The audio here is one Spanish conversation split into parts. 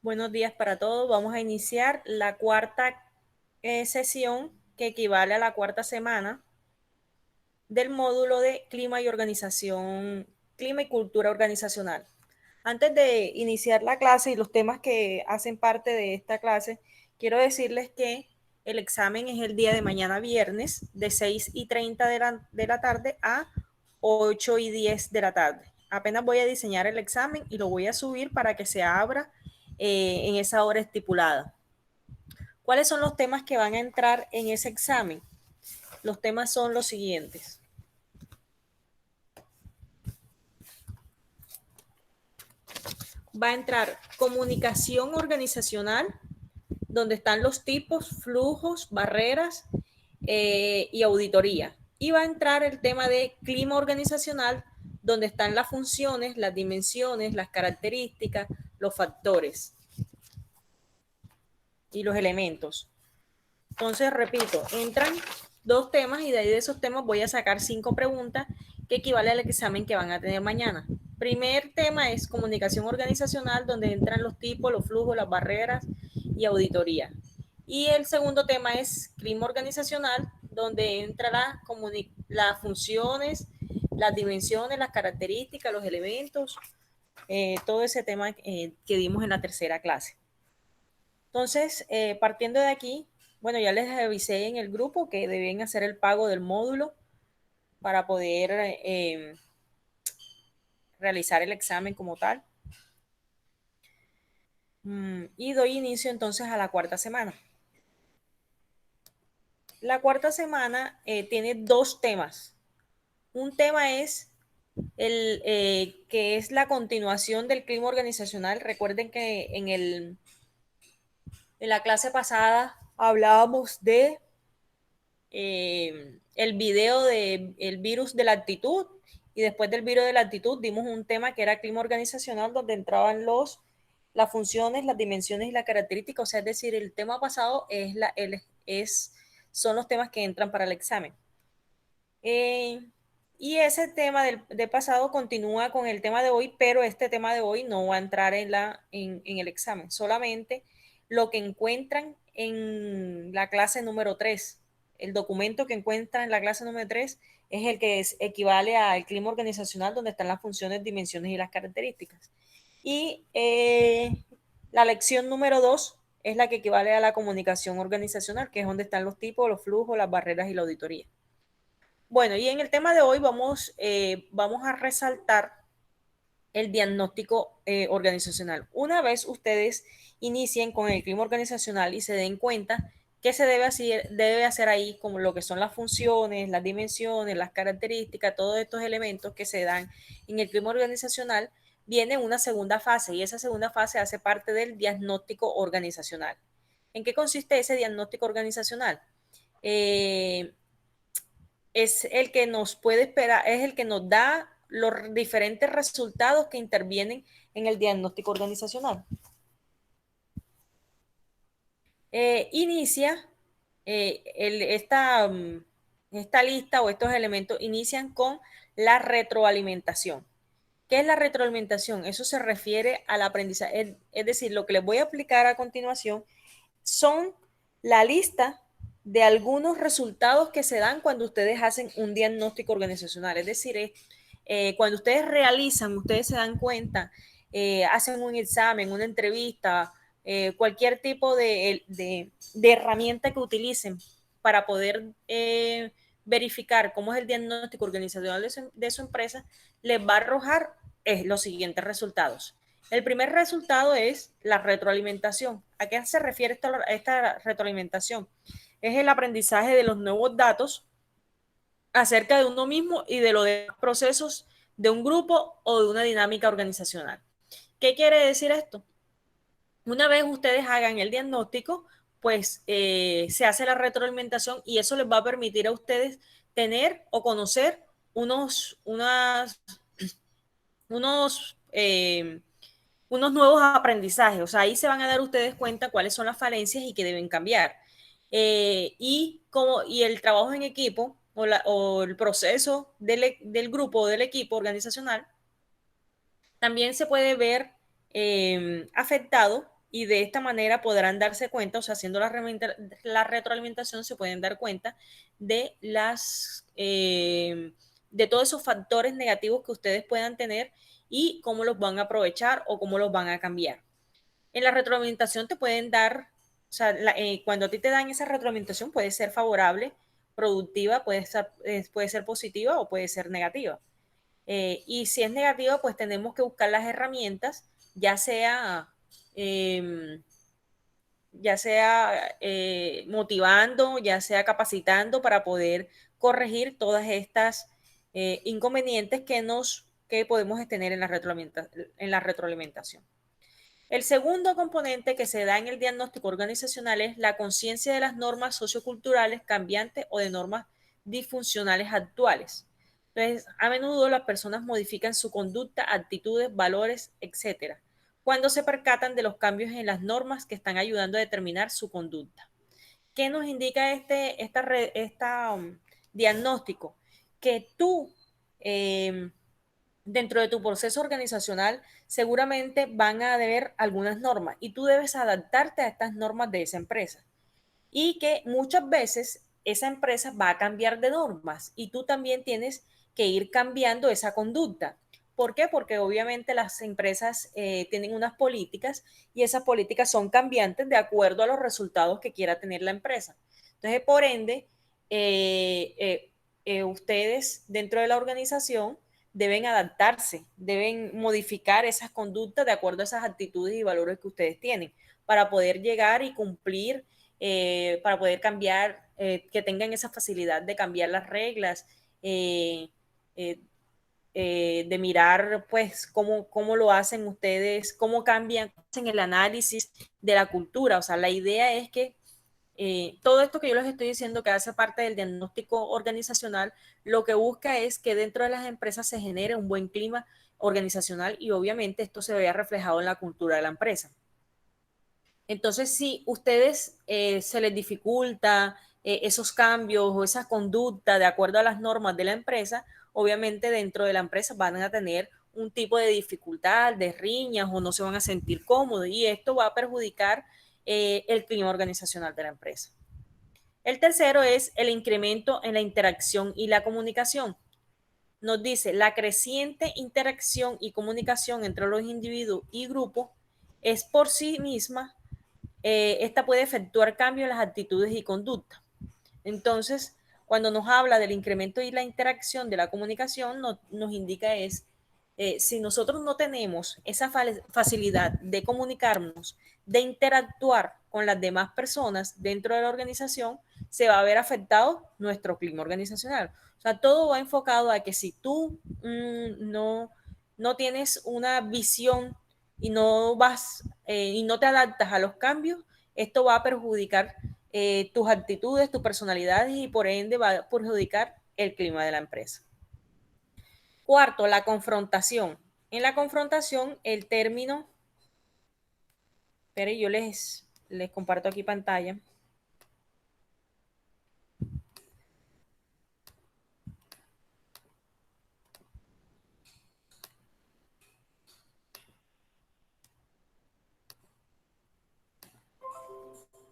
Buenos días para todos. Vamos a iniciar la cuarta sesión que equivale a la cuarta semana del módulo de clima y organización, clima y cultura organizacional. Antes de iniciar la clase y los temas que hacen parte de esta clase, quiero decirles que el examen es el día de mañana viernes de 6:30 de la tarde a 8:10 de la tarde. Apenas voy a diseñar el examen y lo voy a subir para que se abra en esa hora estipulada. ¿Cuáles son los temas que van a entrar en ese examen? Los temas son los siguientes. Va a entrar comunicación organizacional, donde están los tipos, flujos, barreras y auditoría. Y va a entrar el tema de clima organizacional, donde están las funciones, las dimensiones, las características, los factores y los elementos. Entonces, repito, entran dos temas y de ahí de esos temas voy a sacar 5 preguntas que equivalen al examen que van a tener mañana. Primer tema es comunicación organizacional, donde entran los tipos, los flujos, las barreras y auditoría. Y el segundo tema es clima organizacional, donde entra las funciones, las dimensiones, las características, los elementos, todo ese tema que dimos en la tercera clase. Entonces, partiendo de aquí, bueno, ya les avisé en el grupo que deben hacer el pago del módulo para poder realizar el examen como tal. Y doy inicio entonces a la cuarta semana. La cuarta semana tiene dos temas. Un tema es que es la continuación del clima organizacional. Recuerden que en la clase pasada hablábamos de el video de el virus de la actitud y después del virus de la actitud dimos un tema que era clima organizacional donde entraban las funciones, las dimensiones y las características, o sea, es decir, el tema pasado son los temas que entran para el examen. Y ese tema del pasado continúa con el tema de hoy, pero este tema de hoy no va a entrar en el examen, solamente lo que encuentran en la clase número 3. El documento que encuentran en la clase número 3 es el que equivale al clima organizacional, donde están las funciones, dimensiones y las características. Y la lección número 2 es la que equivale a la comunicación organizacional, que es donde están los tipos, los flujos, las barreras y la auditoría. Bueno, y en el tema de hoy vamos a resaltar el diagnóstico organizacional. Una vez ustedes inicien con el clima organizacional y se den cuenta que se debe hacer ahí, como lo que son las funciones, las dimensiones, las características, todos estos elementos que se dan en el clima organizacional, viene una segunda fase y esa segunda fase hace parte del diagnóstico organizacional. ¿En qué consiste ese diagnóstico organizacional? Es el que nos puede esperar, es el que nos da los diferentes resultados que intervienen en el diagnóstico organizacional. Inicia esta lista o estos elementos inician con la retroalimentación. ¿Qué es la retroalimentación? Eso se refiere al aprendizaje, es decir, lo que les voy a aplicar a continuación son la lista de algunos resultados que se dan cuando ustedes hacen un diagnóstico organizacional. Es decir, cuando ustedes realizan, ustedes se dan cuenta, hacen un examen, una entrevista, cualquier tipo de herramienta que utilicen para poder verificar cómo es el diagnóstico organizacional de su empresa, les va a arrojar los siguientes resultados. El primer resultado es la retroalimentación. ¿A qué se refiere esta retroalimentación? Es el aprendizaje de los nuevos datos acerca de uno mismo y de los procesos de un grupo o de una dinámica organizacional. ¿Qué quiere decir esto? Una vez ustedes hagan el diagnóstico, pues se hace la retroalimentación y eso les va a permitir a ustedes tener o conocer unos unos nuevos aprendizajes. O sea, ahí se van a dar ustedes cuenta cuáles son las falencias y que deben cambiar. Y el trabajo en equipo o el proceso del grupo o del equipo organizacional también se puede ver afectado y de esta manera podrán darse cuenta, o sea, haciendo la retroalimentación se pueden dar cuenta de de todos esos factores negativos que ustedes puedan tener y cómo los van a aprovechar o cómo los van a cambiar. En la retroalimentación te pueden dar, o sea, cuando a ti te dan esa retroalimentación puede ser favorable, productiva, puede ser positiva o puede ser negativa. Y si es negativa, pues tenemos que buscar las herramientas, ya sea, eh, motivando, ya sea capacitando para poder corregir todas estas inconvenientes que podemos tener en la retroalimentación. El segundo componente que se da en el diagnóstico organizacional es la conciencia de las normas socioculturales cambiantes o de normas disfuncionales actuales. Entonces, a menudo las personas modifican su conducta, actitudes, valores, etcétera, cuando se percatan de los cambios en las normas que están ayudando a determinar su conducta. ¿Qué nos indica diagnóstico? Que tú, eh, dentro de tu proceso organizacional, seguramente van a haber algunas normas y tú debes adaptarte a estas normas de esa empresa. Y que muchas veces esa empresa va a cambiar de normas y tú también tienes que ir cambiando esa conducta. ¿Por qué? Porque obviamente las empresas tienen unas políticas y esas políticas son cambiantes de acuerdo a los resultados que quiera tener la empresa. Entonces, por ende, ustedes dentro de la organización deben adaptarse, deben modificar esas conductas de acuerdo a esas actitudes y valores que ustedes tienen para poder llegar y cumplir, para poder cambiar, que tengan esa facilidad de cambiar las reglas, eh, eh, de mirar pues cómo lo hacen ustedes, cómo cambian, hacen el análisis de la cultura. O sea, la idea es que todo esto que yo les estoy diciendo que hace parte del diagnóstico organizacional, lo que busca es que dentro de las empresas se genere un buen clima organizacional y obviamente esto se vea reflejado en la cultura de la empresa. Entonces, si ustedes se les dificulta esos cambios o esa conducta de acuerdo a las normas de la empresa, obviamente dentro de la empresa van a tener un tipo de dificultad, de riñas o no se van a sentir cómodos y esto va a perjudicar el clima organizacional de la empresa. El tercero es el incremento en la interacción y la comunicación. Nos dice, la creciente interacción y comunicación entre los individuos y grupos es por sí misma, esta puede efectuar cambios en las actitudes y conductas. Entonces, cuando nos habla del incremento y la interacción de la comunicación, nos indica es, si nosotros no tenemos esa facilidad de comunicarnos, de interactuar con las demás personas dentro de la organización, se va a ver afectado nuestro clima organizacional. O sea, todo va enfocado a que si tú no tienes una visión y y no te adaptas a los cambios, esto va a perjudicar tus actitudes, tus personalidades y por ende va a perjudicar el clima de la empresa. Cuarto, la confrontación. En la confrontación, el término, pero yo les comparto aquí pantalla.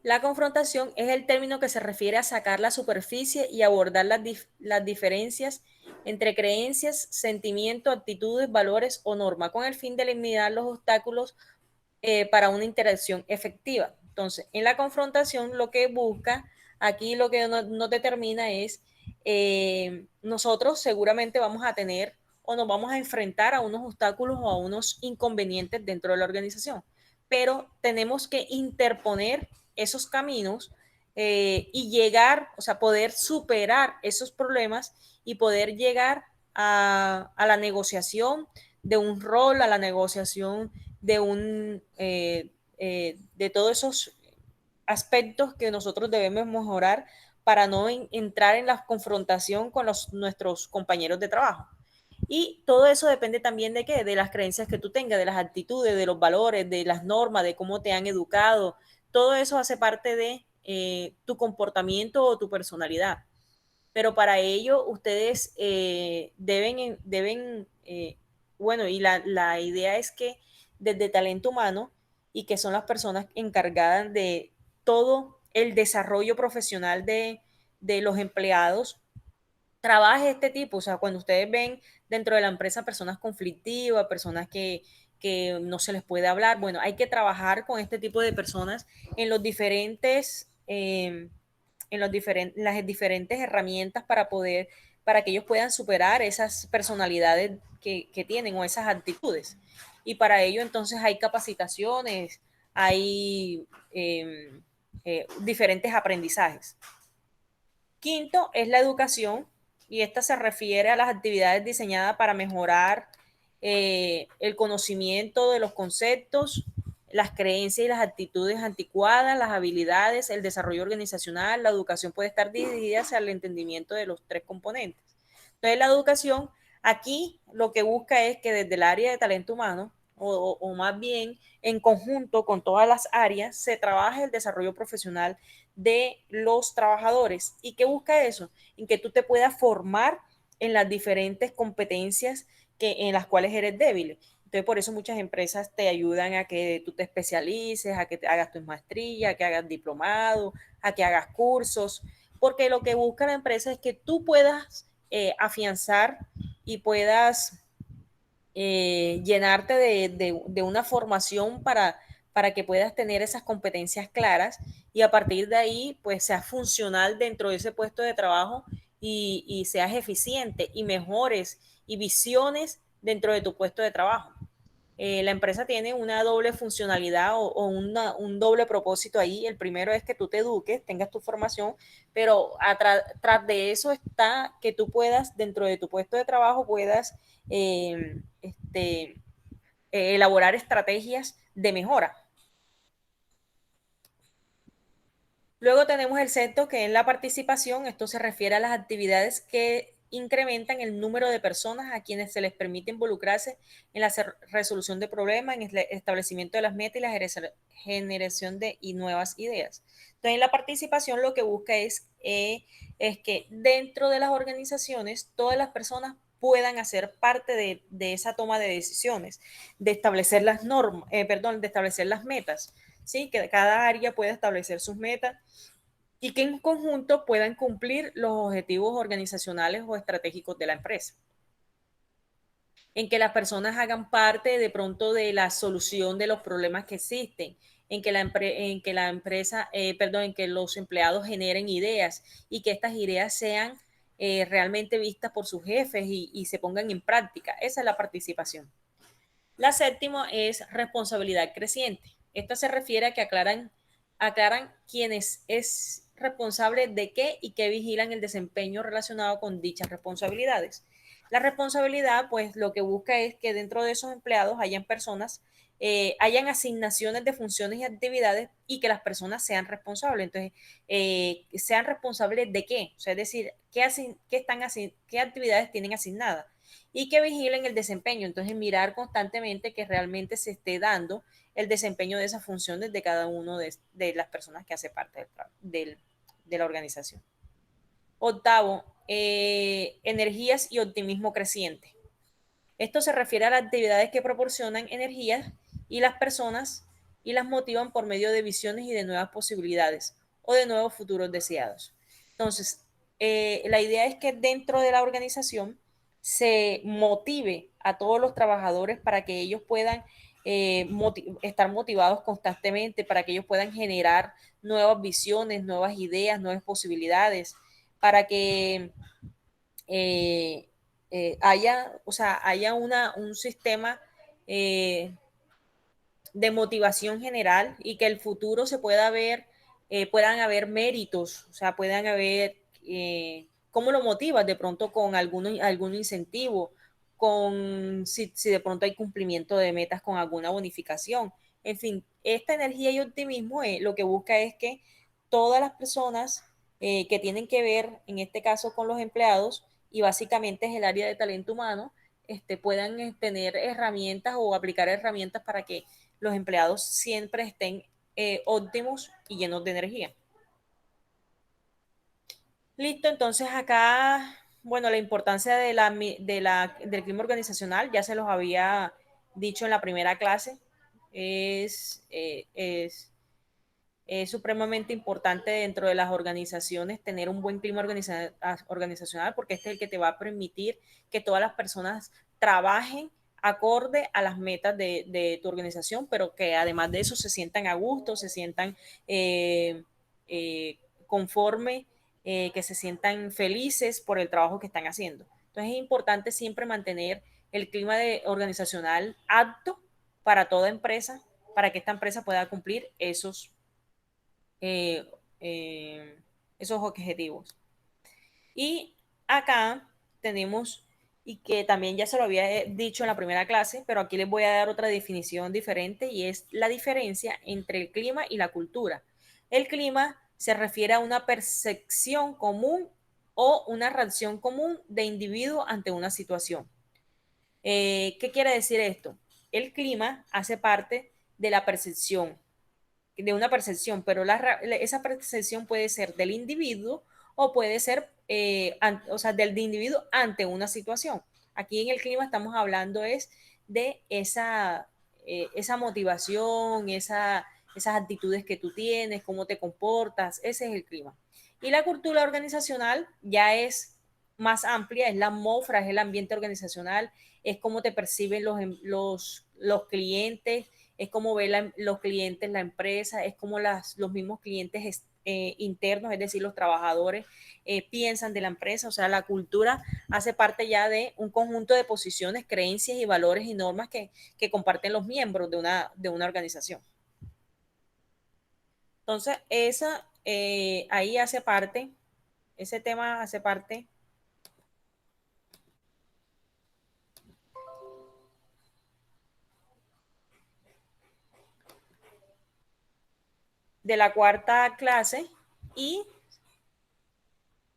La confrontación es el término que se refiere a sacar la superficie y abordar las diferencias entre creencias, sentimientos, actitudes, valores o normas, con el fin de eliminar los obstáculos para una interacción efectiva. Entonces, en la confrontación lo que busca, aquí lo que nos determina es, nosotros seguramente vamos a tener o nos vamos a enfrentar a unos obstáculos o a unos inconvenientes dentro de la organización, pero tenemos que interponer esos caminos y llegar, o sea, poder superar esos problemas y poder llegar a la negociación de un rol, a la negociación de todos esos aspectos que nosotros debemos mejorar para no entrar en la confrontación con nuestros compañeros de trabajo. Y todo eso depende también de qué, de las creencias que tú tengas, de las actitudes, de los valores, de las normas, de cómo te han educado. Todo eso hace parte de tu comportamiento o tu personalidad. Pero para ello ustedes deben bueno, y la idea es que desde talento humano y que son las personas encargadas de todo el desarrollo profesional de los empleados, trabaje este tipo. O sea, cuando ustedes ven dentro de la empresa personas conflictivas, personas que no se les puede hablar, bueno, hay que trabajar con este tipo de personas en los diferentes, las diferentes herramientas para que ellos puedan superar esas personalidades que tienen o esas actitudes. Y para ello entonces hay capacitaciones, hay diferentes aprendizajes. Quinto es la educación, y esta se refiere a las actividades diseñadas para mejorar el conocimiento de los conceptos, las creencias y las actitudes anticuadas, las habilidades, el desarrollo organizacional. La educación puede estar dirigida hacia el entendimiento de los tres componentes. Entonces, la educación aquí lo que busca es que desde el área de talento humano, o más bien en conjunto con todas las áreas, se trabaje el desarrollo profesional de los trabajadores. ¿Y qué busca eso? En que tú te puedas formar en las diferentes competencias en las cuales eres débil. Entonces, por eso muchas empresas te ayudan a que tú te especialices, a que te hagas tu maestría, a que hagas diplomado, a que hagas cursos, porque lo que busca la empresa es que tú puedas afianzar y puedas llenarte de una formación para que puedas tener esas competencias claras y a partir de ahí pues seas funcional dentro de ese puesto de trabajo y seas eficiente y mejores y visiones dentro de tu puesto de trabajo. La empresa tiene una doble funcionalidad o un doble propósito ahí. El primero es que tú te eduques, tengas tu formación, pero tras de eso está que tú puedas, dentro de tu puesto de trabajo, puedas elaborar estrategias de mejora. Luego tenemos el sexto, que es la participación. Esto se refiere a las actividades que incrementan el número de personas a quienes se les permite involucrarse en la resolución de problemas, en el establecimiento de las metas y la generación de nuevas ideas. Entonces, la participación lo que busca es que dentro de las organizaciones todas las personas puedan hacer parte de esa toma de decisiones, de establecer las normas, de establecer las metas, ¿sí? Que cada área pueda establecer sus metas y que en conjunto puedan cumplir los objetivos organizacionales o estratégicos de la empresa. En que las personas hagan parte de pronto de la solución de los problemas que existen, en que los empleados generen ideas y que estas ideas sean realmente vistas por sus jefes y se pongan en práctica. Esa es la participación. La séptima es responsabilidad creciente. Esta se refiere a que aclaran quién es responsable de qué y que vigilan el desempeño relacionado con dichas responsabilidades. La responsabilidad, pues lo que busca es que dentro de esos empleados hayan personas, hayan asignaciones de funciones y actividades y que las personas sean responsables. Entonces, sean responsables de qué, o sea, es decir, qué actividades tienen asignadas y que vigilen el desempeño. Entonces, mirar constantemente que realmente se esté dando el desempeño de esas funciones de cada una de las personas que hace parte de la organización. Octavo, energías y optimismo creciente. Esto se refiere a las actividades que proporcionan energías y las personas y las motivan por medio de visiones y de nuevas posibilidades o de nuevos futuros deseados. Entonces, la idea es que dentro de la organización se motive a todos los trabajadores para que ellos puedan estar motivados constantemente, para que ellos puedan generar nuevas visiones, nuevas ideas, nuevas posibilidades, para que haya un sistema eh, de motivación general y que el futuro se pueda ver, puedan haber méritos, o sea, puedan haber, ¿cómo lo motivas? De pronto con algún incentivo, si de pronto hay cumplimiento de metas con alguna bonificación. En fin, esta energía y optimismo lo que busca es que todas las personas que tienen que ver, en este caso con los empleados, y básicamente es el área de talento humano, puedan tener herramientas o aplicar herramientas para que los empleados siempre estén óptimos y llenos de energía. Listo, entonces acá, bueno, la importancia del clima organizacional ya se los había dicho en la primera clase. es supremamente importante dentro de las organizaciones tener un buen clima organizacional, porque este es el que te va a permitir que todas las personas trabajen acorde a las metas de tu organización, pero que además de eso se sientan a gusto, se sientan conforme, que se sientan felices por el trabajo que están haciendo. Entonces es importante siempre mantener el clima organizacional apto para toda empresa, para que esta empresa pueda cumplir eh, eh, esos objetivos. Y acá tenemos, y que también ya se lo había dicho en la primera clase, pero aquí les voy a dar otra definición diferente y es la diferencia entre el clima y la cultura. El clima se refiere a una percepción común o una reacción común de individuo ante una situación. ¿Qué quiere decir esto? El clima hace parte de la percepción, de una percepción, pero esa percepción puede ser del individuo o puede ser, o sea, del individuo ante una situación. Aquí en el clima estamos hablando es de esa motivación, esas actitudes que tú tienes, cómo te comportas, ese es el clima. Y la cultura organizacional ya es más amplia, es la atmósfera, es el ambiente organizacional, es cómo te perciben los clientes, es como ven los clientes, la empresa, es como los mismos clientes internos, es decir, los trabajadores piensan de la empresa, o sea, la cultura hace parte ya de un conjunto de posiciones, creencias y valores y normas que comparten los miembros de una organización. Entonces, ahí hace parte, ese tema hace parte de la cuarta clase y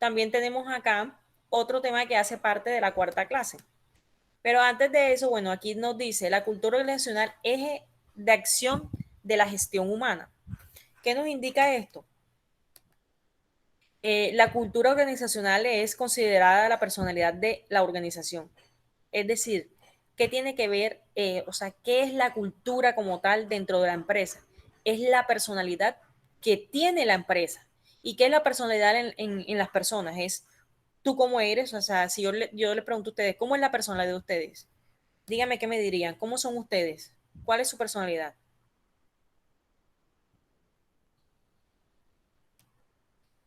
también tenemos acá otro tema que hace parte de la cuarta clase. Pero antes de eso, bueno, aquí nos dice la cultura organizacional, eje de acción de la gestión humana. ¿Qué nos indica esto? La cultura organizacional es considerada la personalidad de la organización. Es decir, ¿qué tiene que ver, o sea, qué es la cultura como tal dentro de la empresa? Es la personalidad que tiene la empresa. ¿Y qué es la personalidad en las personas? Es tú cómo eres, o sea, si yo le pregunto a ustedes, ¿cómo es la personalidad de ustedes? Dígame qué me dirían, ¿cómo son ustedes? ¿Cuál es su personalidad?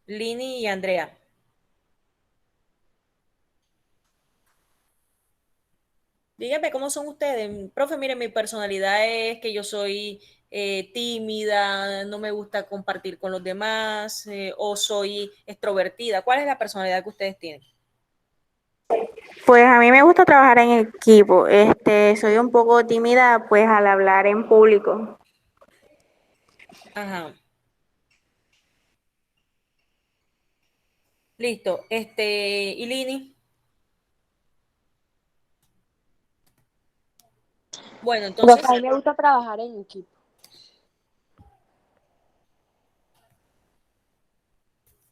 Lini y Andrea. Dígame cómo son ustedes. Profe, mire, mi personalidad es que yo soy tímida, no me gusta compartir con los demás, o soy extrovertida. ¿Cuál es la personalidad que ustedes tienen? Pues a mí me gusta trabajar en equipo. Soy un poco tímida pues al hablar en público. Ajá. Listo. Y Lini. Bueno, Profe, a entonces, mí me gusta trabajar en equipo.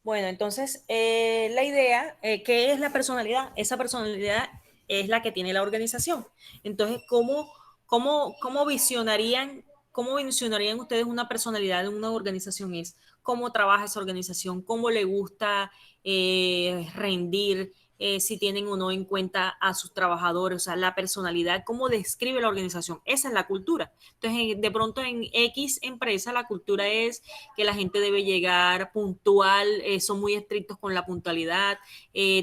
La idea, ¿qué es la personalidad? Esa personalidad es la que tiene la organización. Entonces, cómo cómo visionarían ustedes una personalidad de una organización? Es cómo trabaja esa organización, cómo le gusta rendir, si tienen o no en cuenta a sus trabajadores, o sea, la personalidad, cómo describe la organización. Esa es la cultura. Entonces, de pronto en X empresa, la cultura es que la gente debe llegar puntual, son muy estrictos con la puntualidad,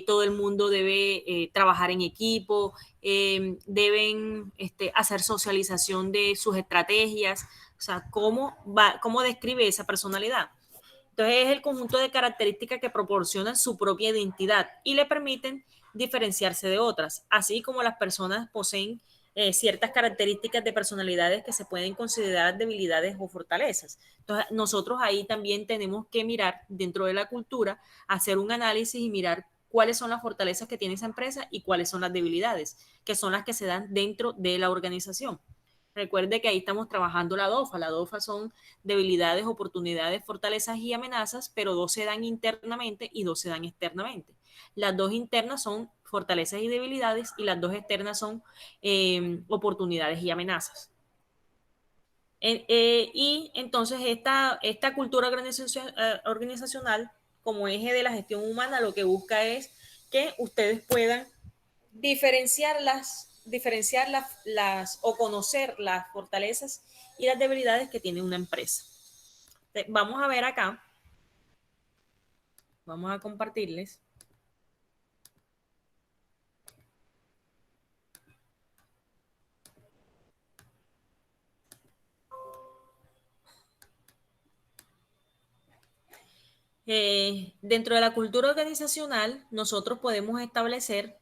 todo el mundo debe trabajar en equipo, deben hacer socialización de sus estrategias, o sea, cómo describe esa personalidad. Entonces es el conjunto de características que proporcionan su propia identidad y le permiten diferenciarse de otras, así como las personas poseen ciertas características de personalidades que se pueden considerar debilidades o fortalezas. Entonces nosotros ahí también tenemos que mirar dentro de la cultura, hacer un análisis y mirar cuáles son las fortalezas que tiene esa empresa y cuáles son las debilidades, que son las que se dan dentro de la organización. Recuerde que ahí estamos trabajando la DOFA. La DOFA son debilidades, oportunidades, fortalezas y amenazas, pero dos se dan internamente y dos se dan externamente. Las dos internas son fortalezas y debilidades y las dos externas son oportunidades y amenazas. Y entonces esta cultura organizacional como eje de la gestión humana lo que busca es que ustedes puedan diferenciar o conocer las fortalezas y las debilidades que tiene una empresa. Vamos a ver acá, vamos a compartirles. Dentro de la cultura organizacional, nosotros podemos establecer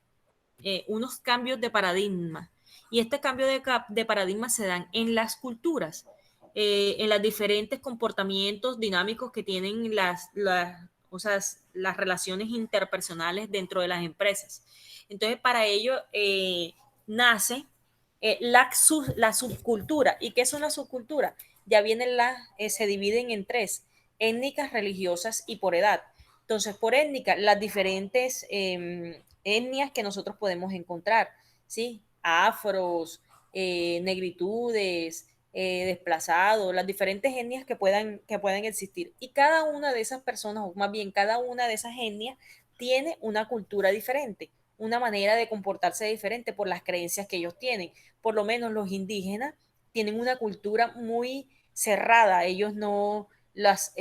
unos cambios de paradigma. Y este cambio de paradigma se dan en las culturas, en los diferentes comportamientos dinámicos que tienen o sea, las relaciones interpersonales dentro de las empresas. Entonces, para ello nace la subcultura. ¿Y qué son las subculturas? Ya vienen se dividen en tres: étnicas, religiosas y por edad. Entonces, por étnica, las diferentes etnias que nosotros podemos encontrar, ¿sí? Afros, negritudes, desplazados, las diferentes etnias que puedan existir. Y cada una de esas personas, o más bien cada una de esas etnias, tiene una cultura diferente, una manera de comportarse diferente por las creencias que ellos tienen. Por lo menos los indígenas tienen una cultura muy cerrada. Ellos no, las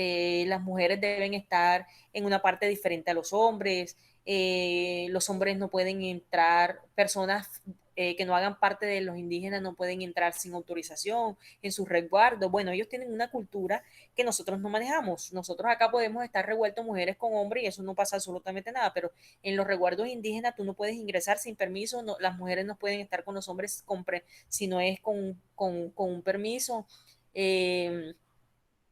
mujeres deben estar en una parte diferente a los hombres no pueden entrar, personas que no hagan parte de los indígenas no pueden entrar sin autorización en sus resguardos. Bueno, ellos tienen una cultura que nosotros no manejamos. Nosotros acá podemos estar revueltos mujeres con hombres y eso no pasa absolutamente nada, pero en los resguardos indígenas tú no puedes ingresar sin permiso, no, las mujeres no pueden estar con los hombres si no es con un permiso. Eh,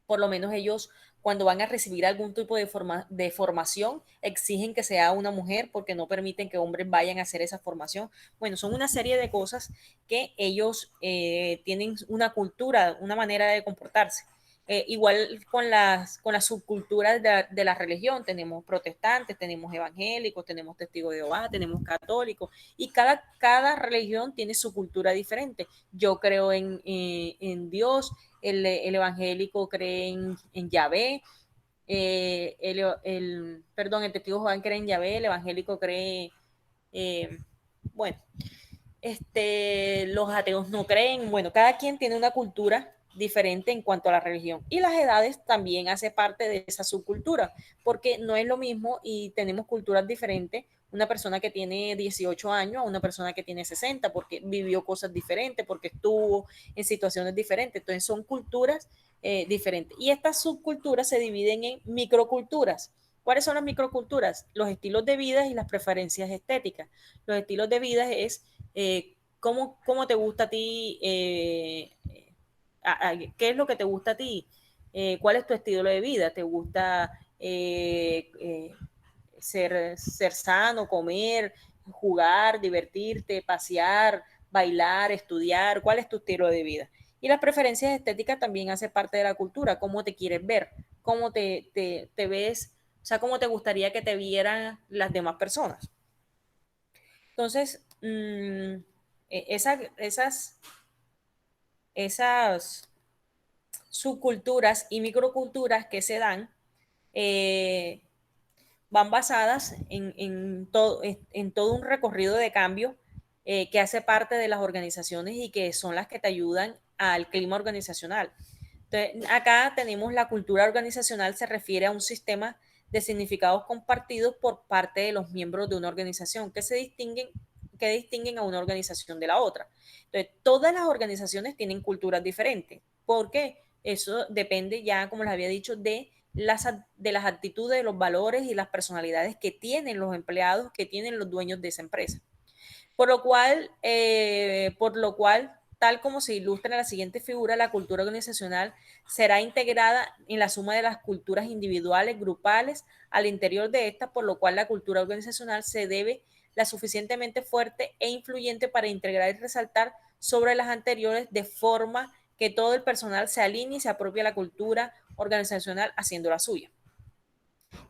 por lo menos ellos cuando van a recibir algún tipo de formación, exigen que sea una mujer porque no permiten que hombres vayan a hacer esa formación. Bueno, son una serie de cosas que ellos tienen una cultura, una manera de comportarse. Igual con las subculturas de la religión, tenemos protestantes, tenemos evangélicos, tenemos testigos de Jehová, tenemos católicos, y cada religión tiene su cultura diferente. Yo creo en Dios, el evangélico cree en Yahvé, perdón, el testigo Juan cree en Yahvé, el evangélico cree, eh, bueno, los ateos no creen. Bueno, cada quien tiene una cultura diferente en cuanto a la religión. Y las edades también hace parte de esa subcultura, porque no es lo mismo y tenemos culturas diferentes. Una persona que tiene 18 años a una persona que tiene 60, porque vivió cosas diferentes, porque estuvo en situaciones diferentes. Entonces son culturas diferentes. Y estas subculturas se dividen en microculturas. ¿Cuáles son las microculturas? Los estilos de vida y las preferencias estéticas. Los estilos de vida es cómo te gusta a ti, qué es lo que te gusta a ti, cuál es tu estilo de vida, te gusta ser sano, comer, jugar, divertirte, pasear, bailar, estudiar, cuál es tu estilo de vida. Y las preferencias estéticas también hacen parte de la cultura, cómo te quieres ver, cómo te ves, o sea, cómo te gustaría que te vieran las demás personas. Entonces, esas subculturas y microculturas que se dan eh, van basadas en todo un recorrido de cambio que hace parte de las organizaciones y que son las que te ayudan al clima organizacional. Entonces, acá tenemos la cultura organizacional, se refiere a un sistema de significados compartidos por parte de los miembros de una organización que distinguen a una organización de la otra. Entonces, todas las organizaciones tienen culturas diferentes. ¿Por qué? Eso depende ya, como les había dicho, de las actitudes, de los valores y las personalidades que tienen los empleados, que tienen los dueños de esa empresa. Por lo cual, tal como se ilustra en la siguiente figura, la cultura organizacional será integrada en la suma de las culturas individuales, grupales, al interior de esta, por lo cual la cultura organizacional se debe la suficientemente fuerte e influyente para integrar y resaltar sobre las anteriores de forma que todo el personal se alinee y se apropie la cultura organizacional haciendo la suya.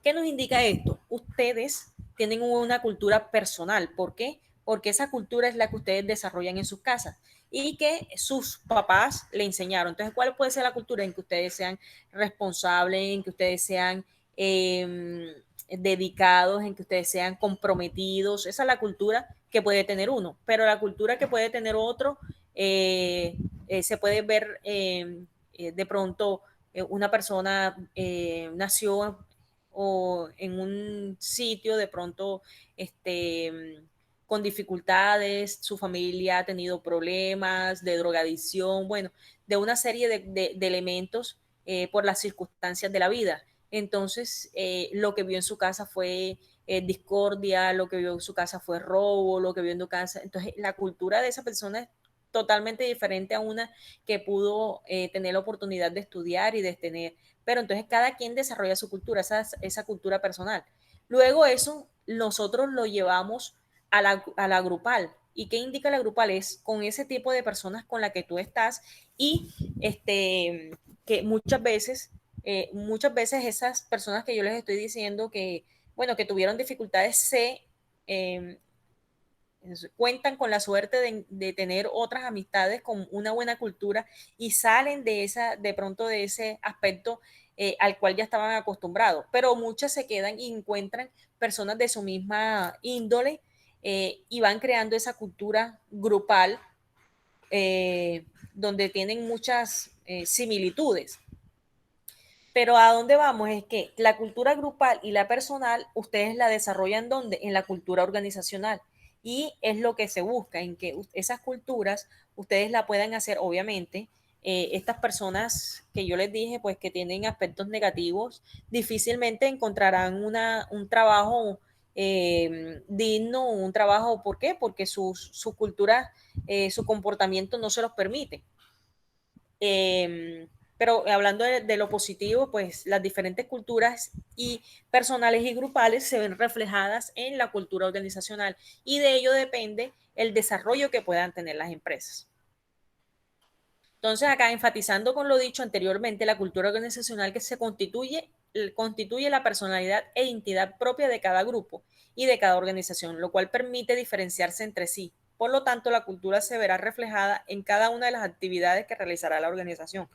¿Qué nos indica esto? Ustedes tienen una cultura personal. ¿Por qué? Porque esa cultura es la que ustedes desarrollan en sus casas. y que sus papás le enseñaron. Entonces, ¿cuál puede ser la cultura? En que ustedes sean responsables, en que ustedes sean dedicados, en que ustedes sean comprometidos. Esa es la cultura que puede tener uno, pero la cultura que puede tener otro se puede ver de pronto una persona nació o en un sitio de pronto con dificultades, su familia ha tenido problemas de drogadicción, bueno, de una serie de elementos por las circunstancias de la vida. Entonces, lo que vio en su casa fue discordia, lo que vio en su casa fue robo, lo que vio en su casa. Entonces, la cultura de esa persona es totalmente diferente a una que pudo tener la oportunidad de estudiar y de tener. Pero entonces cada quien desarrolla su cultura, esa cultura personal. Luego eso nosotros lo llevamos a la grupal. ¿Y qué indica la grupal? Es con ese tipo de personas con la que tú estás y que muchas veces esas personas que yo les estoy diciendo que, bueno, que tuvieron dificultades eh, cuentan con la suerte de tener otras amistades con una buena cultura y salen de pronto de ese aspecto al cual ya estaban acostumbrados, pero muchas se quedan y encuentran personas de su misma índole y van creando esa cultura grupal donde tienen muchas similitudes. Pero ¿a dónde vamos? Es que la cultura grupal y la personal, ustedes la desarrollan ¿dónde? En la cultura organizacional. Y es lo que se busca, en que esas culturas ustedes la puedan hacer, obviamente. Estas personas que yo les dije, pues que tienen aspectos negativos, difícilmente encontrarán un trabajo digno, un trabajo, ¿por qué? Porque su cultura, su comportamiento no se los permite. Pero hablando de lo positivo, pues las diferentes culturas y personales y grupales se ven reflejadas en la cultura organizacional y de ello depende el desarrollo que puedan tener las empresas. Entonces, acá enfatizando con lo dicho anteriormente, la cultura organizacional que constituye la personalidad e identidad propia de cada grupo y de cada organización, lo cual permite diferenciarse entre sí. Por lo tanto, la cultura se verá reflejada en cada una de las actividades que realizará la organización,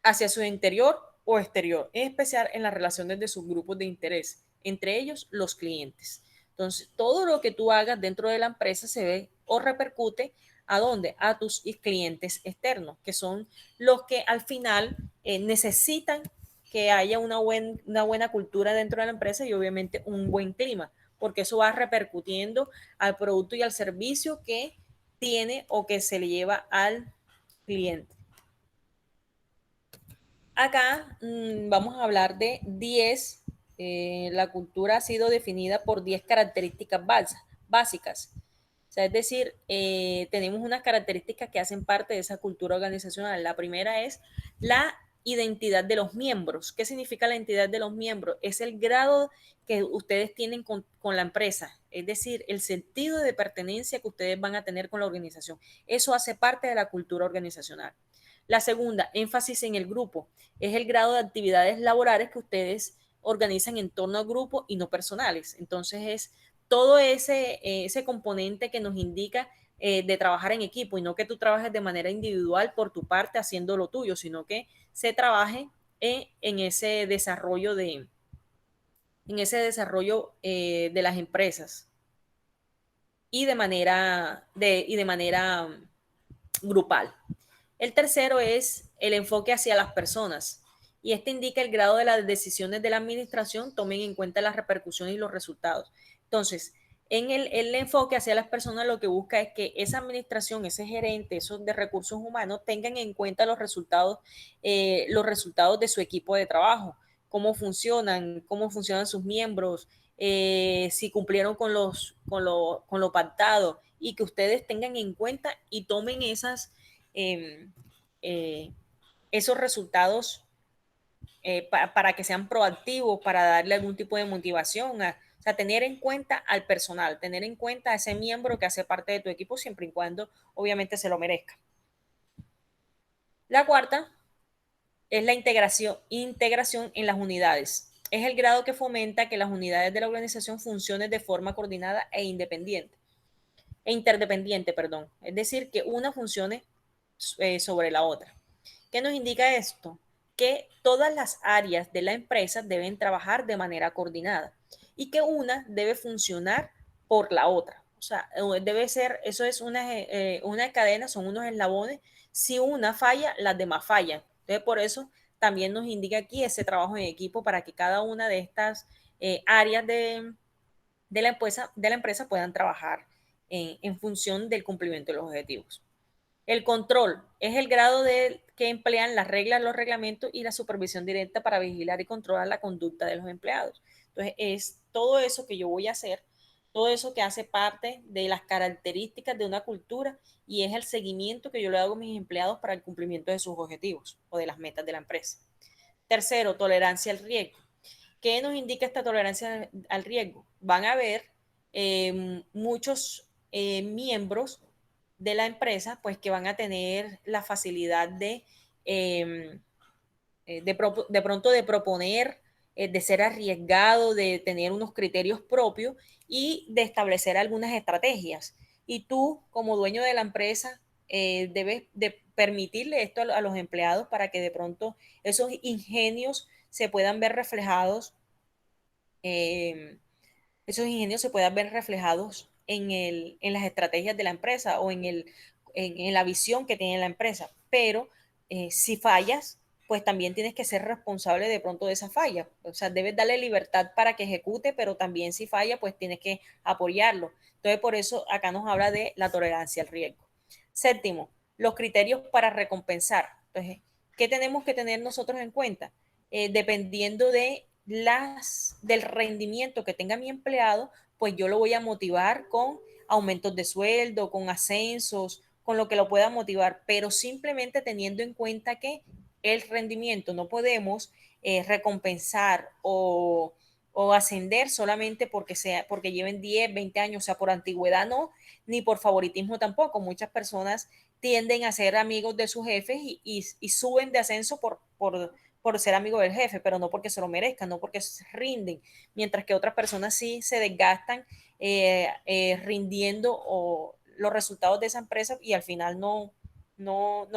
hacia su interior o exterior, en especial en las relaciones de sus grupos de interés, entre ellos los clientes. Entonces, todo lo que tú hagas dentro de la empresa se ve o repercute ¿a dónde? A tus clientes externos, que son los que al final necesitan que haya una buena cultura dentro de la empresa y obviamente un buen clima, porque eso va repercutiendo al producto y al servicio que tiene o que se le lleva al cliente. Acá vamos a hablar de 10. La cultura ha sido definida por 10 características básicas. O sea, es decir, tenemos unas características que hacen parte de esa cultura organizacional. La primera es la identidad de los miembros. ¿Qué significa la identidad de los miembros? Es el grado que ustedes tienen con la empresa, es decir, el sentido de pertenencia que ustedes van a tener con la organización. Eso hace parte de la cultura organizacional. La segunda, énfasis en el grupo, es el grado de actividades laborales que ustedes organizan en torno al grupo y no personales. Entonces es todo ese componente que nos indica de trabajar en equipo y no que tú trabajes de manera individual por tu parte haciendo lo tuyo, sino que se trabaje en ese desarrollo de las empresas y de manera grupal. El tercero es el enfoque hacia las personas y este indica el grado de las decisiones de la administración tomen en cuenta las repercusiones y los resultados. Entonces, en el enfoque hacia las personas lo que busca es que esa administración, ese gerente, esos de recursos humanos tengan en cuenta los resultados de su equipo de trabajo, cómo funcionan sus miembros, si cumplieron con lo pactado y que ustedes tengan en cuenta y tomen eh, eh, esos resultados para que sean proactivos, para darle algún tipo de motivación, o sea, tener en cuenta al personal, tener en cuenta a ese miembro que hace parte de tu equipo siempre y cuando obviamente se lo merezca. La cuarta es la integración en las unidades. Es el grado que fomenta que las unidades de la organización funcionen de forma coordinada e independiente, e interdependiente, perdón. Es decir, que una funcione sobre la otra. ¿Qué nos indica esto? Que todas las áreas de la empresa deben trabajar de manera coordinada y que una debe funcionar por la otra. O sea, debe ser, eso es una cadena, son unos eslabones. Si una falla, las demás fallan. Entonces, por eso también nos indica aquí ese trabajo en equipo para que cada una de estas áreas de la empresa puedan trabajar en función del cumplimiento de los objetivos. El control es el grado de que emplean las reglas, los reglamentos y la supervisión directa para vigilar y controlar la conducta de los empleados. Entonces, es todo eso que yo voy a hacer, todo eso que hace parte de las características de una cultura y es el seguimiento que yo le hago a mis empleados para el cumplimiento de sus objetivos o de las metas de la empresa. Tercero, tolerancia al riesgo. ¿Qué nos indica esta tolerancia al riesgo? Van a haber muchos miembros de la empresa, pues que van a tener la facilidad eh, de pronto de proponer, de ser arriesgado, de tener unos criterios propios y de establecer algunas estrategias. Y tú, como dueño de la empresa, debes de permitirle esto a los empleados para que de pronto esos ingenios se puedan ver reflejados, eh, esos ingenios se puedan ver reflejados en las estrategias de la empresa o en la visión que tiene la empresa. Pero si fallas, pues también tienes que ser responsable de pronto de esa falla. O sea, debes darle libertad para que ejecute, pero también si falla, pues tienes que apoyarlo. Entonces, por eso acá nos habla de la tolerancia al riesgo. Séptimo, los criterios para recompensar. Entonces, ¿qué tenemos que tener nosotros en cuenta? Dependiendo del rendimiento que tenga mi empleado, pues yo lo voy a motivar con aumentos de sueldo, con ascensos, con lo que lo pueda motivar, pero simplemente teniendo en cuenta que el rendimiento no podemos recompensar o ascender solamente porque lleven 10, 20 años, o sea, por antigüedad no, ni por favoritismo tampoco. Muchas personas tienden a ser amigos de sus jefes y suben de ascenso por ser amigo del jefe, pero no porque se lo merezcan, no porque se rinden, mientras que otras personas sí se desgastan rindiendo los resultados de esa empresa y al final no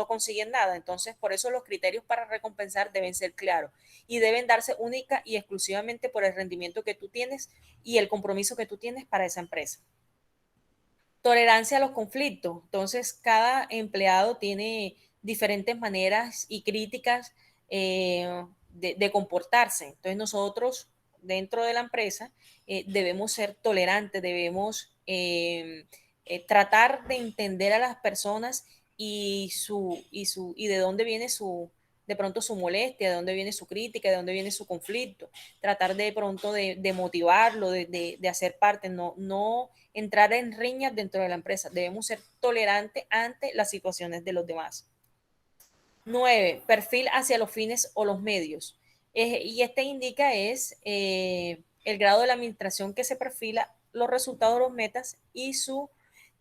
consiguen nada. Entonces, por eso los criterios para recompensar deben ser claros y deben darse única y exclusivamente por el rendimiento que tú tienes y el compromiso que tú tienes para esa empresa. Tolerancia a los conflictos. Entonces, cada empleado tiene diferentes maneras y críticas de comportarse. Entonces, nosotros dentro de la empresa debemos ser tolerantes, debemos tratar de entender a las personas y de dónde viene de pronto su molestia, de dónde viene su crítica, de dónde viene su conflicto, tratar de pronto de motivarlo, de hacer parte, no entrar en riñas dentro de la empresa. Debemos ser tolerantes ante las situaciones de los demás. 9. Perfil hacia los fines o los medios. Y este indica el grado de la administración que se perfila, los resultados, los metas y sus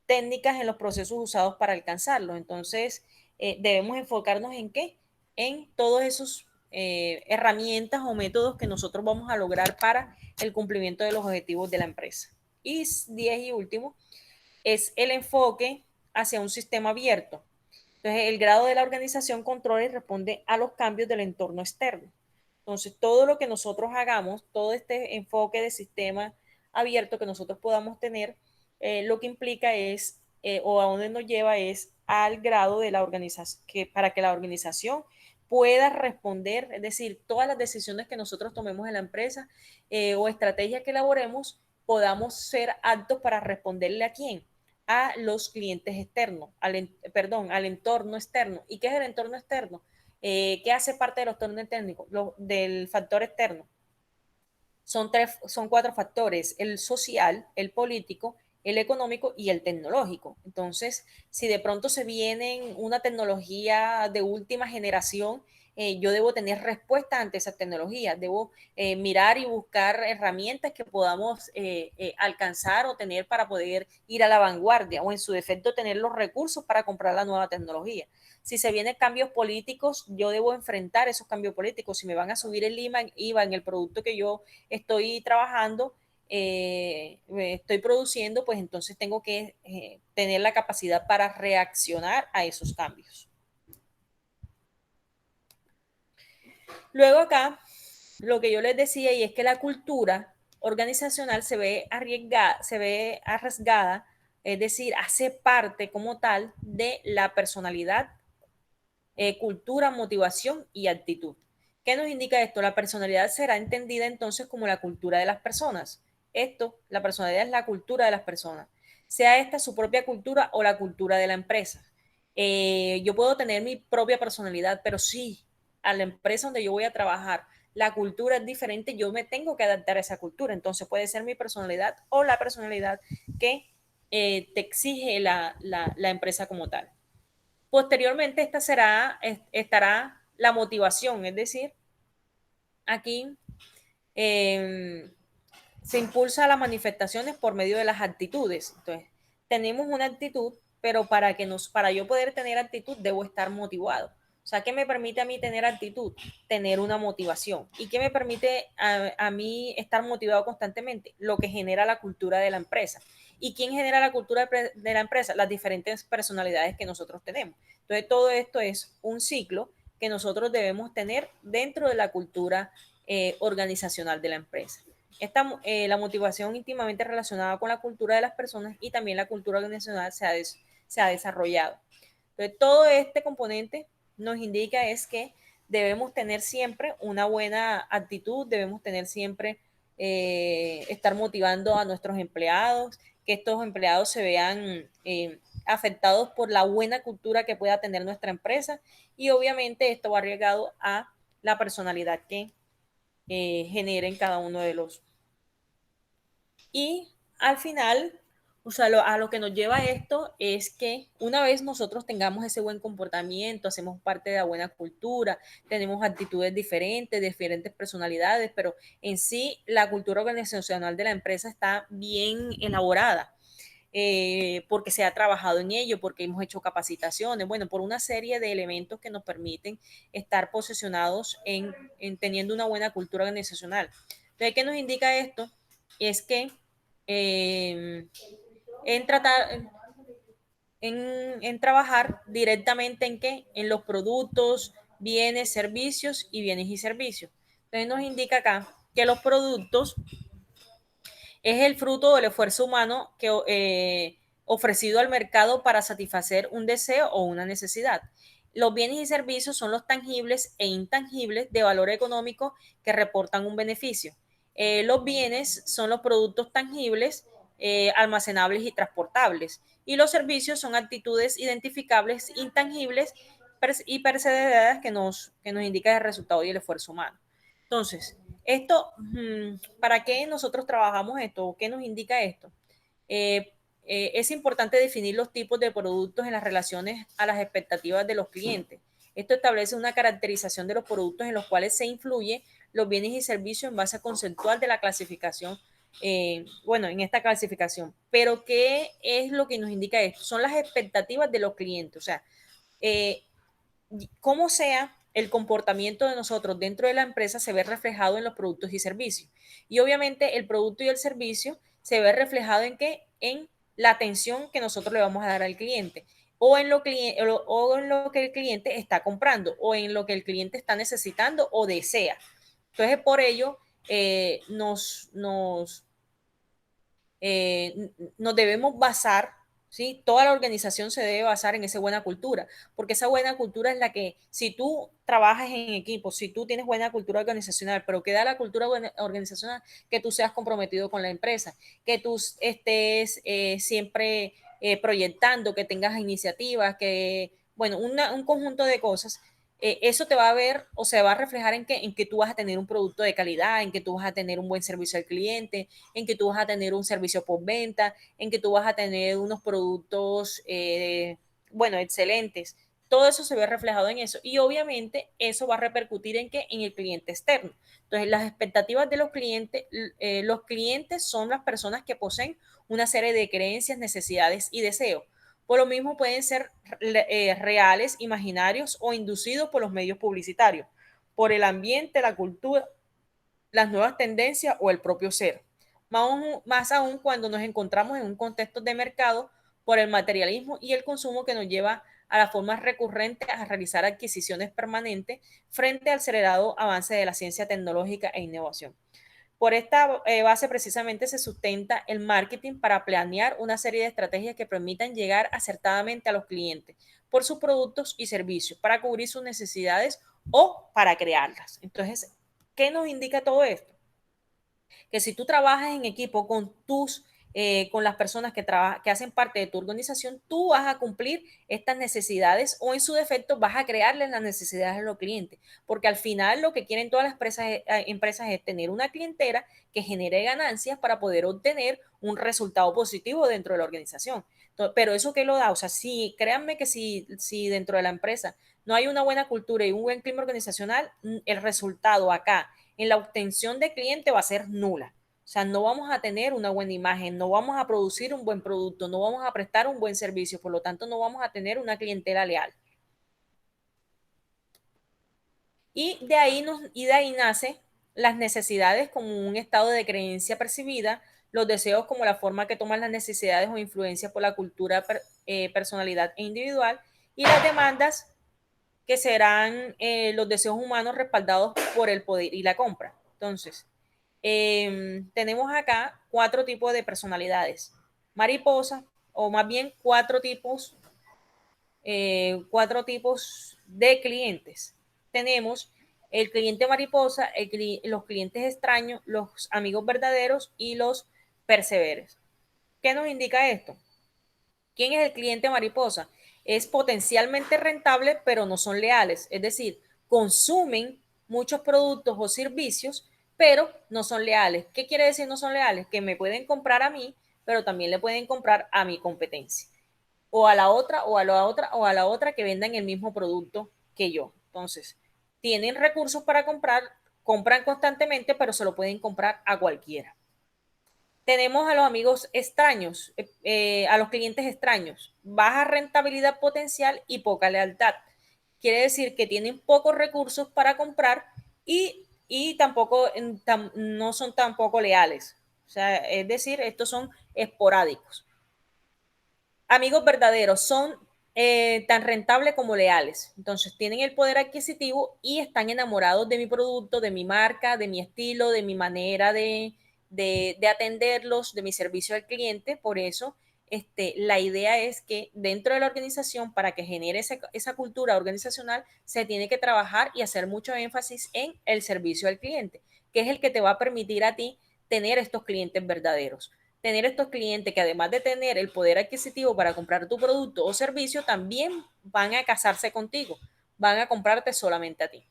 técnicas en los procesos usados para alcanzarlos. Entonces, debemos enfocarnos en qué? En todos esos herramientas o métodos que nosotros vamos a lograr para el cumplimiento de los objetivos de la empresa. Y 10 y último, es el enfoque hacia un sistema abierto. Entonces, el grado de la organización controla y responde a los cambios del entorno externo. Entonces, todo lo que nosotros hagamos, todo este enfoque de sistema abierto que nosotros podamos tener, lo que implica o a dónde nos lleva es al grado de la organización, para que la organización pueda responder, es decir, todas las decisiones que nosotros tomemos en la empresa o estrategias que elaboremos, podamos ser aptos para responderle a quién, a los clientes externos, al entorno externo. ¿Y qué es el entorno externo? ¿Qué hace parte de los entornos técnicos? Del factor externo. Son 4 factores: el social, el político, el económico y el tecnológico. Entonces, si de pronto se viene una tecnología de última generación, yo debo tener respuesta ante esa tecnología, debo mirar y buscar herramientas que podamos alcanzar o tener para poder ir a la vanguardia o en su defecto tener los recursos para comprar la nueva tecnología. Si se vienen cambios políticos, yo debo enfrentar esos cambios políticos. Si me van a subir el IVA en el producto que yo estoy trabajando, estoy produciendo, pues entonces tengo que tener la capacidad para reaccionar a esos cambios. Luego acá, lo que yo les decía, y es que la cultura organizacional se ve arriesgada, es decir, hace parte como tal de la personalidad, cultura, motivación y actitud. ¿Qué nos indica esto? La personalidad será entendida entonces como la cultura de las personas. Esto, la personalidad es la cultura de las personas, sea esta su propia cultura o la cultura de la empresa. Yo puedo tener mi propia personalidad, pero sí, a la empresa donde yo voy a trabajar, la cultura es diferente, yo me tengo que adaptar a esa cultura. Entonces puede ser mi personalidad o la personalidad que te exige la empresa como tal. Posteriormente, estará la motivación, es decir, aquí eh, se impulsa las manifestaciones por medio de las actitudes. Entonces, tenemos una actitud, pero para yo poder tener actitud, debo estar motivado. O sea, ¿qué me permite a mí tener actitud? Tener una motivación. ¿Y qué me permite a mí estar motivado constantemente? Lo que genera la cultura de la empresa. ¿Y quién genera la cultura de la empresa? Las diferentes personalidades que nosotros tenemos. Entonces, todo esto es un ciclo que nosotros debemos tener dentro de la cultura organizacional de la empresa. La motivación íntimamente relacionada con la cultura de las personas y también la cultura organizacional se ha desarrollado. Entonces, todo este componente nos indica es que debemos tener siempre una buena actitud, debemos tener siempre, estar motivando a nuestros empleados, que estos empleados se vean afectados por la buena cultura que pueda tener nuestra empresa, y obviamente esto va arriesgado a la personalidad que generen cada uno de los. Y al final, o sea, a lo que nos lleva esto es que una vez nosotros tengamos ese buen comportamiento, hacemos parte de la buena cultura, tenemos actitudes diferentes, diferentes personalidades, pero en sí la cultura organizacional de la empresa está bien elaborada. Porque se ha trabajado en ello, porque hemos hecho capacitaciones, bueno, por una serie de elementos que nos permiten estar posicionados en teniendo una buena cultura organizacional. Entonces, ¿qué nos indica esto? Es que eh, en tratar, en trabajar directamente en qué, en los productos, bienes, servicios y bienes y servicios. Entonces nos indica acá que los productos es el fruto del esfuerzo humano que ofrecido al mercado para satisfacer un deseo o una necesidad. Los bienes y servicios son los tangibles e intangibles de valor económico que reportan un beneficio. Los bienes son los productos tangibles, almacenables y transportables. Y los servicios son actitudes identificables, intangibles y percibidas que nos indican el resultado y el esfuerzo humano. Entonces, esto, ¿para qué nosotros trabajamos esto? ¿Qué nos indica esto? Es importante definir los tipos de productos en las relaciones a las expectativas de los clientes. Esto establece una caracterización de los productos en los cuales se influye los bienes y servicios en base conceptual de la clasificación, bueno, en esta clasificación. Pero, ¿qué es lo que nos indica esto? Son las expectativas de los clientes. O sea, eh, cómo sea el comportamiento de nosotros dentro de la empresa se ve reflejado en los productos y servicios. Y obviamente el producto y el servicio se ve reflejado en qué? En la atención que nosotros le vamos a dar al cliente o en o en lo que el cliente está comprando o en lo que el cliente está necesitando o desea. Entonces, por ello, nos debemos basar, ¿sí? Toda la organización se debe basar en esa buena cultura, porque esa buena cultura es la que, si tú trabajas en equipo, si tú tienes buena cultura organizacional, pero queda la cultura organizacional, que tú seas comprometido con la empresa, que tú estés siempre proyectando, que tengas iniciativas, que, bueno, un conjunto de cosas, eso te va a ver o se va a reflejar en que tú vas a tener un producto de calidad, en que tú vas a tener un buen servicio al cliente, en que tú vas a tener un servicio por venta, en que tú vas a tener unos productos, bueno, excelentes. Todo eso se ve reflejado en eso y obviamente eso va a repercutir en qué, en el cliente externo. Entonces, las expectativas de los clientes son las personas que poseen una serie de creencias, necesidades y deseos. Por lo mismo pueden ser reales, imaginarios o inducidos por los medios publicitarios, por el ambiente, la cultura, las nuevas tendencias o el propio ser. Más aún cuando nos encontramos en un contexto de mercado por el materialismo y el consumo que nos lleva a las formas recurrentes a realizar adquisiciones permanentes frente al acelerado avance de la ciencia tecnológica e innovación. Por esta base precisamente se sustenta el marketing para planear una serie de estrategias que permitan llegar acertadamente a los clientes por sus productos y servicios, para cubrir sus necesidades o para crearlas. Entonces, ¿qué nos indica todo esto? Que si tú trabajas en equipo con las personas que hacen parte de tu organización, tú vas a cumplir estas necesidades o en su defecto vas a crearles las necesidades a los clientes, porque al final lo que quieren todas las empresas es tener una clientela que genere ganancias para poder obtener un resultado positivo dentro de la organización. Entonces, pero eso qué lo da, o sea, sí, créanme que si dentro de la empresa no hay una buena cultura y un buen clima organizacional, el resultado acá en la obtención de cliente va a ser nula. O sea, no vamos a tener una buena imagen, no vamos a producir un buen producto, no vamos a prestar un buen servicio, por lo tanto no vamos a tener una clientela leal. Y de ahí nace las necesidades como un estado de creencia percibida, los deseos como la forma que toman las necesidades o influencias por la cultura, personalidad e individual, y las demandas que serán los deseos humanos respaldados por el poder y la compra. Entonces, tenemos acá 4 tipos de personalidades. Mariposa, o más bien 4 tipos de clientes. Tenemos el cliente mariposa, los clientes extraños, los amigos verdaderos y los perseveres. ¿Qué nos indica esto? ¿Quién es el cliente mariposa? Es potencialmente rentable, pero no son leales. Es decir, consumen muchos productos o servicios, pero no son leales. ¿Qué quiere decir no son leales? Que me pueden comprar a mí, pero también le pueden comprar a mi competencia. O a la otra, o a la otra, o a la otra que vendan el mismo producto que yo. Entonces, tienen recursos para comprar, compran constantemente, pero se lo pueden comprar a cualquiera. Tenemos a los amigos extraños, a los clientes extraños, baja rentabilidad potencial y poca lealtad. Quiere decir que tienen pocos recursos para comprar y tampoco no son tampoco leales. O sea, es decir, estos son esporádicos. Amigos verdaderos son tan rentables como leales. Entonces, tienen el poder adquisitivo y están enamorados de mi producto, de mi marca, de mi estilo, de mi manera de atenderlos, de mi servicio al cliente. Por eso, la idea es que dentro de la organización, para que genere esa cultura organizacional, se tiene que trabajar y hacer mucho énfasis en el servicio al cliente, que es el que te va a permitir a ti tener estos clientes verdaderos. Tener estos clientes que además de tener el poder adquisitivo para comprar tu producto o servicio, también van a casarse contigo, van a comprarte solamente a ti.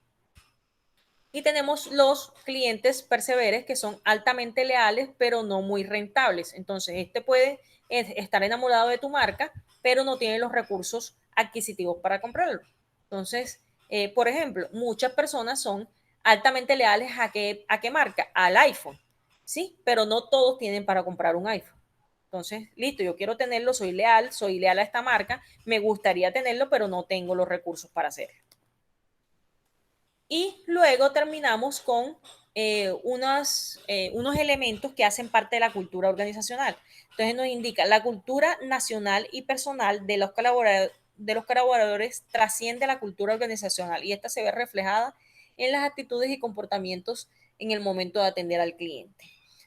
Y tenemos los clientes perseveres que son altamente leales, pero no muy rentables. Entonces, puede estar enamorado de tu marca, pero no tiene los recursos adquisitivos para comprarlo. Entonces, por ejemplo, muchas personas son altamente leales a qué marca, al iPhone, ¿sí? Pero no todos tienen para comprar un iPhone. Entonces, listo, yo quiero tenerlo, soy leal a esta marca, me gustaría tenerlo, pero no tengo los recursos para hacerlo. Y luego terminamos con unos elementos que hacen parte de la cultura organizacional. Entonces nos indica la cultura nacional y personal de los colaboradores trasciende la cultura organizacional y esta se ve reflejada en las actitudes y comportamientos en el momento de atender al cliente.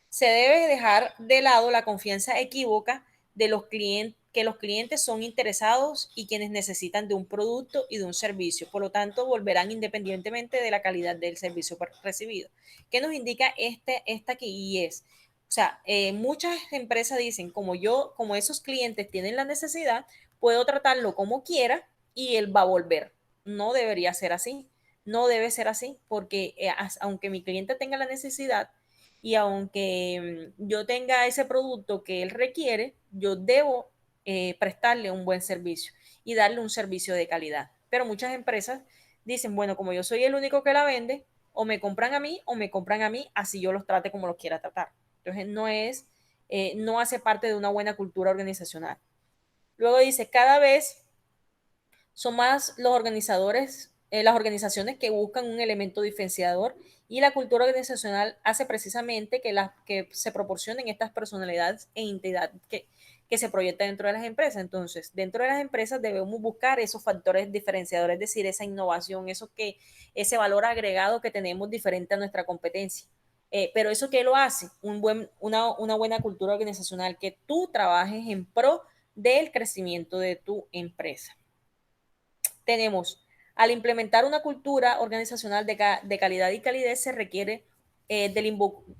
Se debe dejar de lado la confianza equívoca de los clientes, que los clientes son interesados y quienes necesitan de un producto y de un servicio. Por lo tanto, volverán independientemente de la calidad del servicio recibido. ¿Qué nos indica esta aquí? Y es, o sea, muchas empresas dicen, como esos clientes tienen la necesidad, puedo tratarlo como quiera y él va a volver. No debería ser así. No debe ser así, porque aunque mi cliente tenga la necesidad, y aunque yo tenga ese producto que él requiere, yo debo prestarle un buen servicio y darle un servicio de calidad. Pero muchas empresas dicen, bueno, como yo soy el único que la vende, o me compran a mí o me compran a mí, así yo los trate como los quiera tratar. Entonces no hace parte de una buena cultura organizacional. Luego dice, cada vez son más las organizaciones que buscan un elemento diferenciador y la cultura organizacional hace precisamente que se proporcionen estas personalidades e identidad que se proyecta dentro de las empresas. Entonces, dentro de las empresas debemos buscar esos factores diferenciadores, es decir, esa innovación, ese valor agregado que tenemos diferente a nuestra competencia. Pero eso ¿qué lo hace? Una buena cultura organizacional, que tú trabajes en pro del crecimiento de tu empresa. Tenemos, al implementar una cultura organizacional de calidad y calidez, se requiere del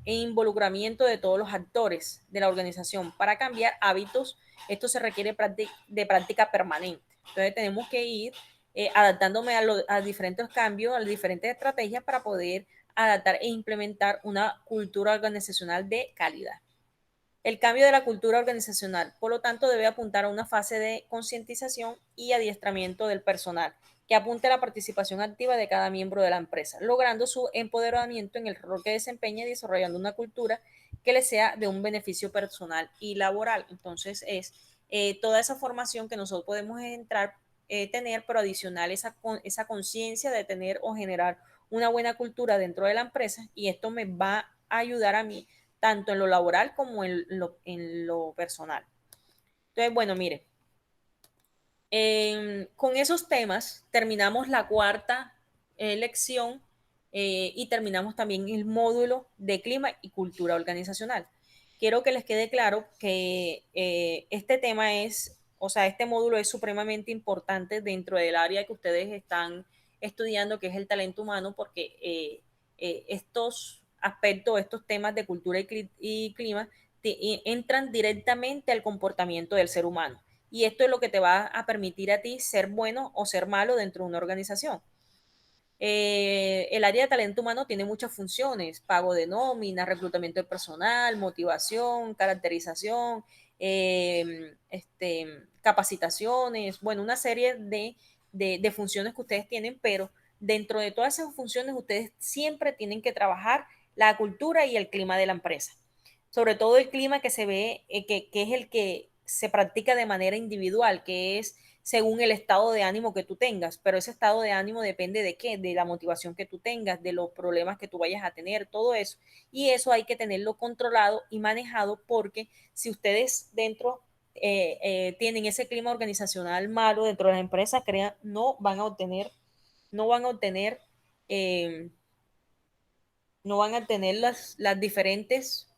involucramiento de todos los actores de la organización para cambiar hábitos. Esto se requiere de práctica permanente. Entonces tenemos que ir adaptándome a diferentes cambios, a las diferentes estrategias para poder adaptar e implementar una cultura organizacional de calidad. El cambio de la cultura organizacional, por lo tanto, debe apuntar a una fase de concientización y adiestramiento del personal, que apunte a la participación activa de cada miembro de la empresa, logrando su empoderamiento en el rol que desempeña y desarrollando una cultura que le sea de un beneficio personal y laboral. Entonces, es toda esa formación que nosotros podemos tener, pero adicional esa conciencia de tener o generar una buena cultura dentro de la empresa, y esto me va a ayudar a mí tanto en lo laboral como en lo personal. Entonces, bueno, mire, con esos temas terminamos la cuarta lección y terminamos también el módulo de clima y cultura organizacional. Quiero que les quede claro que este tema este módulo es supremamente importante dentro del área que ustedes están estudiando, que es el talento humano, porque estos aspectos, estos temas de cultura y clima entran directamente al comportamiento del ser humano. Y esto es lo que te va a permitir a ti ser bueno o ser malo dentro de una organización. El área de talento humano tiene muchas funciones: pago de nómina, reclutamiento de personal, motivación, caracterización, capacitaciones, bueno, una serie de funciones que ustedes tienen, pero dentro de todas esas funciones ustedes siempre tienen que trabajar la cultura y el clima de la empresa. Sobre todo el clima que se ve, que es el que se practica de manera individual, que es según el estado de ánimo que tú tengas, pero ese estado de ánimo depende de qué, de la motivación que tú tengas, de los problemas que tú vayas a tener, todo eso. Y eso hay que tenerlo controlado y manejado, porque si ustedes dentro tienen ese clima organizacional malo dentro de la empresa, crean, no van a obtener, eh, no van a tener las diferentes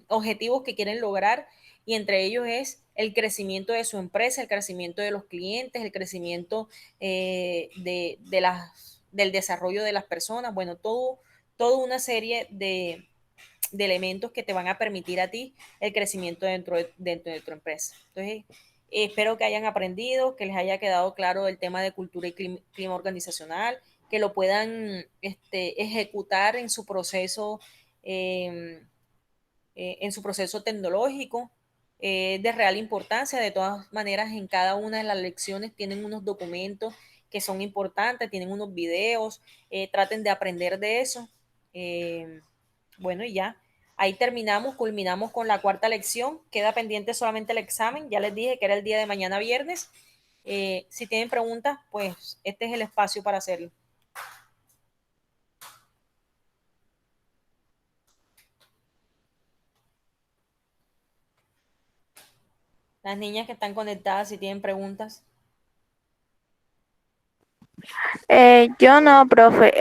objetivos que quieren lograr, y entre ellos es el crecimiento de su empresa, el crecimiento de los clientes, el crecimiento del desarrollo de las personas, bueno, toda una serie de elementos que te van a permitir a ti el crecimiento dentro de tu empresa. Entonces, espero que hayan aprendido, que les haya quedado claro el tema de cultura y clima organizacional, que lo puedan ejecutar en su proceso tecnológico de real importancia. De todas maneras, en cada una de las lecciones tienen unos documentos que son importantes, tienen unos videos, traten de aprender de eso. Bueno, y ya, ahí terminamos, culminamos con la cuarta lección, queda pendiente solamente el examen, ya les dije que era el día de mañana viernes. Si tienen preguntas, pues este es el espacio para hacerlo. Las niñas que están conectadas, si tienen preguntas. Yo no, profe.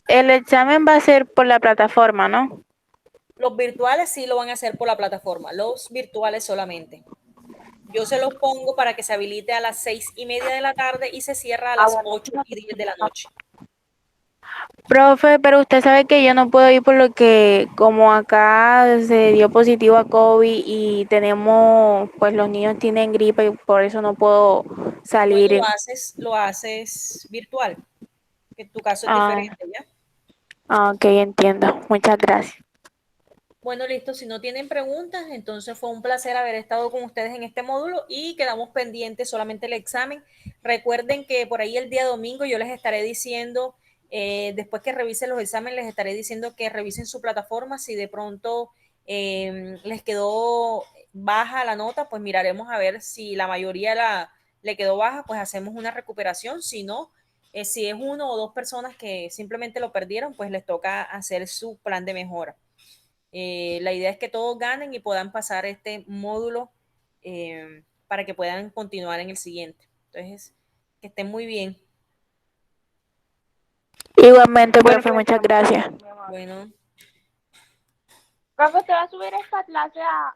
El examen va a ser por la plataforma, ¿no? Los virtuales sí lo van a hacer por la plataforma, los virtuales solamente. Yo se los pongo para que se habilite a las 6:30 de la tarde y se cierra a las 8:10 de la noche. Profe, pero usted sabe que yo no puedo ir por lo que, como acá se dio positivo a COVID y tenemos, pues los niños tienen gripe y por eso no puedo Bueno, salir. lo haces virtual, que tu caso es Ah, diferente, ¿ya? ok, entiendo. Muchas gracias. Bueno, listo. Si no tienen preguntas, entonces fue un placer haber estado con ustedes en este módulo y quedamos pendientes solamente el examen. Recuerden que por ahí el día domingo yo les estaré diciendo, después que revisen los exámenes, les estaré diciendo que revisen su plataforma. Si de pronto les quedó baja la nota, pues miraremos a ver si la mayoría le quedó baja, pues hacemos una recuperación. Si no, si es uno o dos personas que simplemente lo perdieron, pues les toca hacer su plan de mejora. La idea es que todos ganen y puedan pasar este módulo para que puedan continuar en el siguiente. Entonces, que estén muy bien. Igualmente, profe, muchas gracias. Bueno. Profe, ¿usted va a subir esta clase a